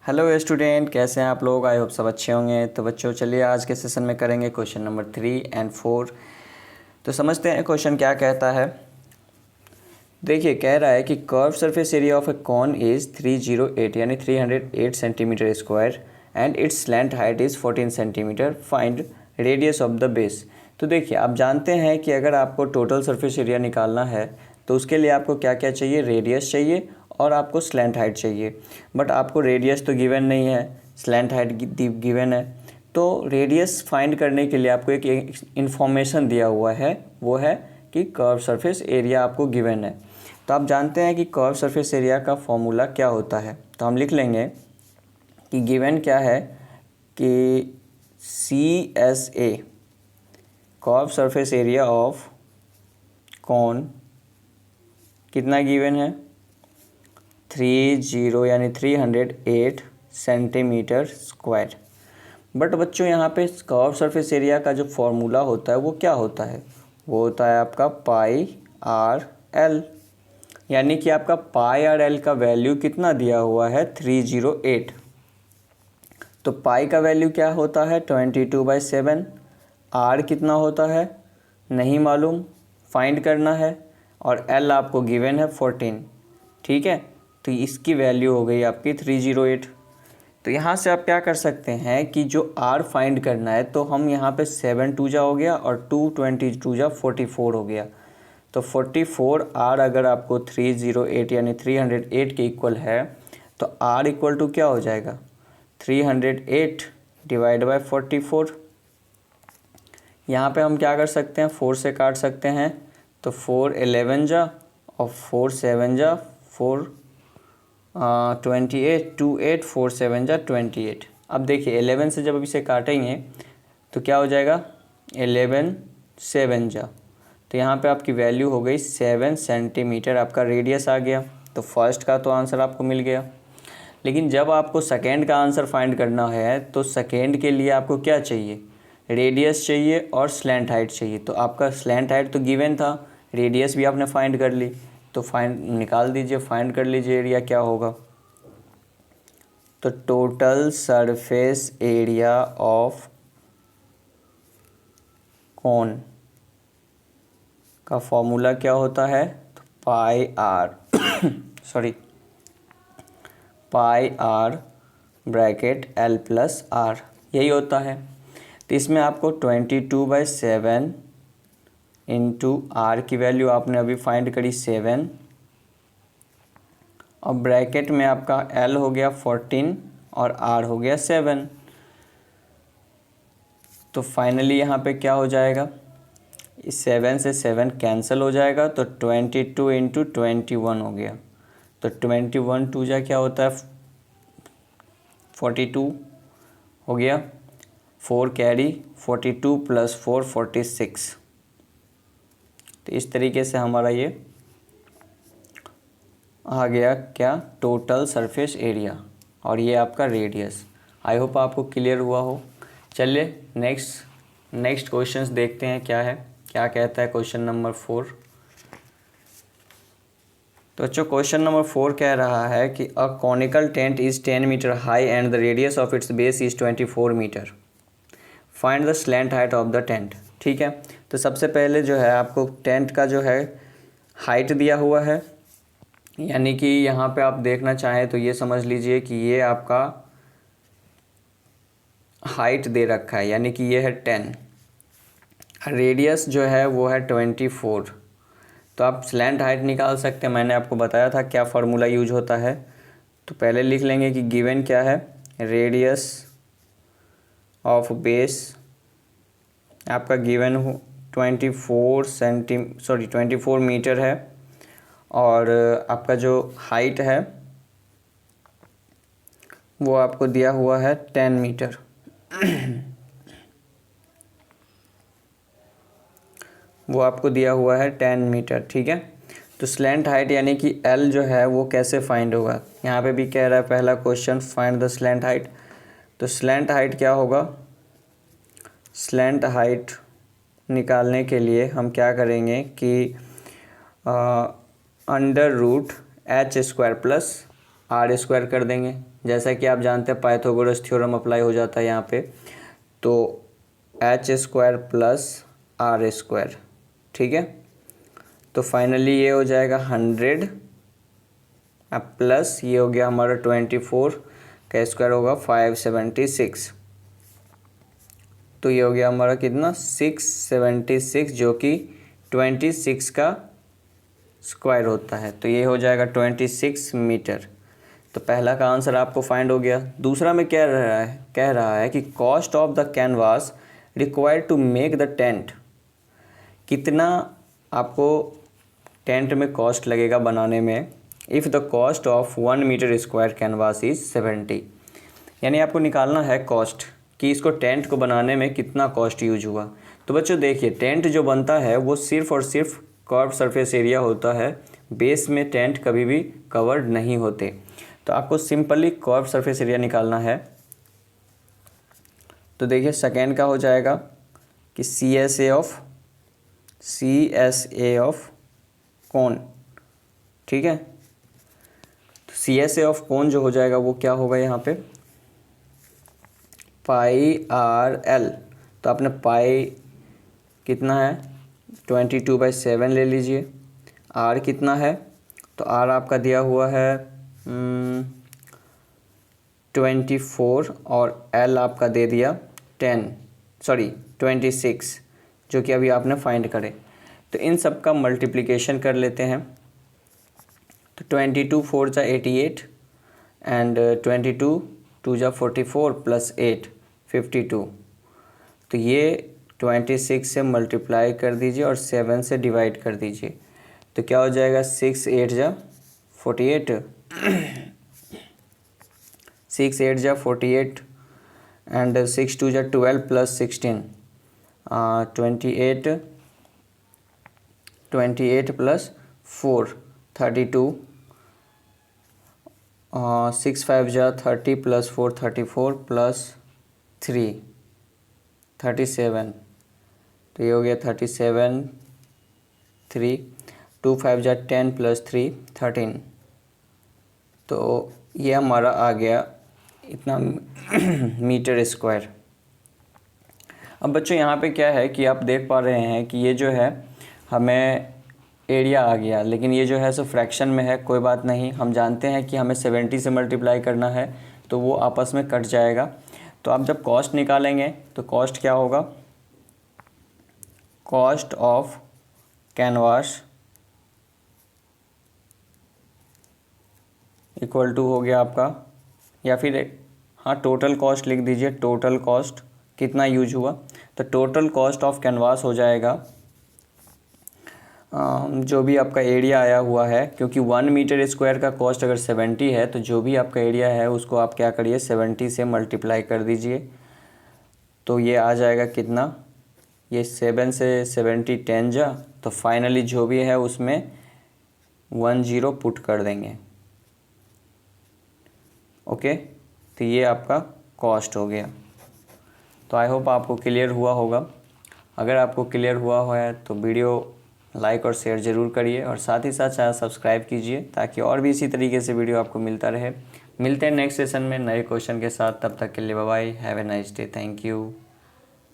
Hello student, कैसे हैं आप लोग। आई होप सब अच्छे होंगे। तो बच्चों चलिए आज के सेशन में करेंगे क्वेश्चन नंबर 3 और 4। तो समझते हैं क्वेश्चन क्या कहता है। देखिए कह रहा है कि curve surface area of a cone is 308 यानी 308 centimetre square and it's slant height is 14 centimetre. Find radius of the base. तो देखिए आप जानते हैं कि अगर आपको टोटल सरफेस एरिया निकालना है तो उसके लिए आपको क्या क्या चाहिए, रेडियस चाहिए और आपको स्लैंट हाइट चाहिए। बट आपको रेडियस तो गिवन नहीं है, स्लैंट हाइट गिवन है। तो रेडियस फाइंड करने के लिए आपको एक इन्फॉर्मेशन दिया हुआ है, वो है कि कर्व सरफेस एरिया आपको गिवन है। तो आप जानते हैं कि कर्व सरफेस एरिया का फॉर्मूला क्या होता है। तो हम लिख लेंगे कि गिवन क्या है कि CSA curve surface area of cone कितना गिवन है, 30 यानी 308 सेंटीमीटर स्क्वायर। बट बच्चों यहाँ पे कर्व सरफेस एरिया का जो फॉर्मूला होता है वो क्या होता है, वो होता है आपका πr/l। यानी कि आपका πr/l का वैल्यू कितना दिया हुआ है, 308। तो पाई का वैल्यू क्या होता है, 22/7। r कितना होता है नहीं मालूम, फाइंड करना है। और l आपको गिवन है 14। ठीक है, तो इसकी वैल्यू हो गई आपकी 308। तो यहाँ से आप क्या कर सकते हैं कि जो r फाइंड करना है तो हम यहाँ पे 7 2 जा हो गया और 2 22 जा 44 हो गया। तो 44 r अगर आपको 308 यानी 308 के इक्वल है तो r इक्वल टू क्या हो जाएगा, 308 डिवाइड बाय 44। यहाँ पे हम क्या कर सकते हैं, 4 से काट सकते हैं। तो 4 11 जा और 4 7 जा 4 28 2 8 4 7 जा 28। अब देखिए 11 से जब अब इसे काटेंगे तो क्या हो जाएगा, 11 7 जा। तो यहाँ पे आपकी वैल्यू हो गई 7 सेंटीमीटर, आपका रेडियस आ गया। तो फर्स्ट का तो आंसर आपको मिल गया। लेकिन जब आपको सेकेंड का आंसर फाइंड करना है तो सेकेंड के लिए आपको क्या चाहिए, रेडियस चाहिए और स्लैंट हाइट चाहिए। तो आपका स्लैंट हाइट तो गिवन था, रेडियस भी आपने फाइंड कर ली। तो फाइंड निकाल दीजिए, फाइंड कर लीजिए एरिया क्या होगा। तो total surface area of cone का फॉर्मूला क्या होता है, तो πr ब्रैकेट l+r यही होता है। तो इसमें आपको 22/7 इंटू r की वैल्यू आपने अभी फाइंड करी 7 और ब्रैकेट में आपका l हो गया 14 और r हो गया 7। तो फाइनली यहाँ पे क्या हो जाएगा, इस 7 से 7 कैंसिल हो जाएगा तो 22 इंटू 21 हो गया। तो 21 2 जा क्या होता है 42 हो गया, 4 कैरी 42 + 4 46। तो इस तरीके से हमारा ये आ गया क्या, टोटल सरफेस एरिया और ये आपका रेडियस। आई होप आपको क्लियर हुआ हो। चलिए नेक्स्ट क्वेश्चंस देखते हैं क्या है, क्या कहता है क्वेश्चन नंबर 4। तो बच्चों क्वेश्चन नंबर 4 कह रहा है कि a conical tent is 10 metre high and the radius of its base is 24 metre. Find the slant height of the tent. ठीक है, तो सबसे पहले जो है आपको टेंट का जो है हाइट दिया हुआ है। यानी कि यहाँ पे आप देखना चाहें तो ये समझ लीजिए कि ये आपका हाइट दे रखा है, यानी कि ये है 10। रेडियस जो है वो है 24। तो आप स्लैंट हाइट निकाल सकते हैं, मैंने आपको बताया था क्या फार्मूला यूज होता है। तो पहले लिख लेंगे कि गिवन क्या है, रेडियस ऑफ बेस आपका गिवन हो 24 मीटर है और आपका जो हाइट है वो आपको दिया हुआ है 10 मीटर। वो आपको दिया हुआ है 10 मीटर। ठीक है, तो स्लैंट हाइट यानी कि L जो है वो कैसे फाइंड होगा, यहाँ पे भी कह रहा है पहला question find the slant height. तो स्लैंट हाइट क्या होगा, स्लैंट हाइट निकालने के लिए हम क्या करेंगे कि √h² + r² कर देंगे, जैसा कि आप जानते हैं पाइथागोरस थ्योरम अप्लाई हो जाता है यहाँ पे, तो h² प्लस r², ठीक है। तो फाइनली ये हो जाएगा 100 प्लस ये हो गया हमारा 24 का स्क्वायर होगा 576, तो ये हो गया हमारा कितना 676, जो कि 26 का स्क्वायर होता है, तो ये हो जाएगा 26 मीटर। तो पहला का आंसर आपको फाइंड हो गया। दूसरा में कह रहा है कि cost of the canvas required to make the tent, कितना आपको टेंट में कॉस्ट लगेगा बनाने में, if the cost of 1 metre square canvas is 70। यानी आपको निकालना है कॉस्ट कि इसको टेंट को बनाने में कितना कॉस्ट यूज हुआ। तो बच्चों देखिए, टेंट जो बनता है वो सिर्फ़ और सिर्फ कर्व सरफेस एरिया होता है, बेस में टेंट कभी भी कवर्ड नहीं होते। तो आपको सिंपली कर्व सरफेस एरिया निकालना है। तो देखिए सेकेंड का हो जाएगा कि CSA ऑफ कोन, ठीक है। तो CSA ऑफ कोन जो हो जाएगा वो क्या होगा यहाँ पे πRL। तो आपने पाई कितना है 22/7 ले लीजिए। R कितना है, तो R आपका दिया हुआ है 24 और L आपका दे दिया 26, जो कि अभी आपने फाइंड करे। तो इन सब का मल्टीप्लिकेशन कर लेते हैं। तो 22 4 जा 88 एंड 22 2 जा 44 प्लस 8 52। तो ये 26 से मल्टीप्लाई कर दीजिए और 7 से डिवाइड कर दीजिए। तो क्या हो जाएगा 6 8 जा 48 6 8 जा 48 एंड 6 2 जा 12 प्लस 16 28 प्लस 4 32 6 5 जा 30 प्लस 4 34 प्लस 3 37। तो ये हो गया 37 3 2 5 जा 10 प्लस 3 13। तो ये हमारा आ गया इतना मीटर स्क्वायर। अब बच्चों यहाँ पे क्या है कि आप देख पा रहे हैं कि ये जो है हमें एरिया आ गया, लेकिन ये जो है सो फ्रैक्शन में है। कोई बात नहीं, हम जानते हैं कि हमें 70 से मल्टीप्लाई करना है तो वो आपस में कट जाएगा। तो आप जब कॉस्ट निकालेंगे तो कॉस्ट क्या होगा, cost of canvas equal to हो गया आपका, या फिर हाँ टोटल कॉस्ट लिख दीजिए। टोटल कॉस्ट कितना यूज हुआ, तो टोटल कॉस्ट ऑफ कैनवास हो जाएगा जो भी आपका एरिया आया हुआ है, क्योंकि 1 मीटर स्क्वायर का कॉस्ट अगर 70 है तो जो भी आपका एरिया है उसको आप क्या करिए 70 से मल्टीप्लाई कर दीजिए। तो ये आ जाएगा कितना, ये 7 से 70 10 जा, तो फाइनली जो भी है उसमें 10 पुट कर देंगे। ओके, तो ये आपका कॉस्ट हो गया। तो आई होप आपको क्लियर हुआ होगा। अगर आपको क्लियर हुआ है तो वीडियो लाइक और शेयर ज़रूर करिए और साथ ही साथ चैनल सब्सक्राइब कीजिए ताकि और भी इसी तरीके से वीडियो आपको मिलता रहे। मिलते हैं नेक्स्ट सेशन में नए क्वेश्चन के साथ, तब तक के लिए bye bye, have a nice day, thank you.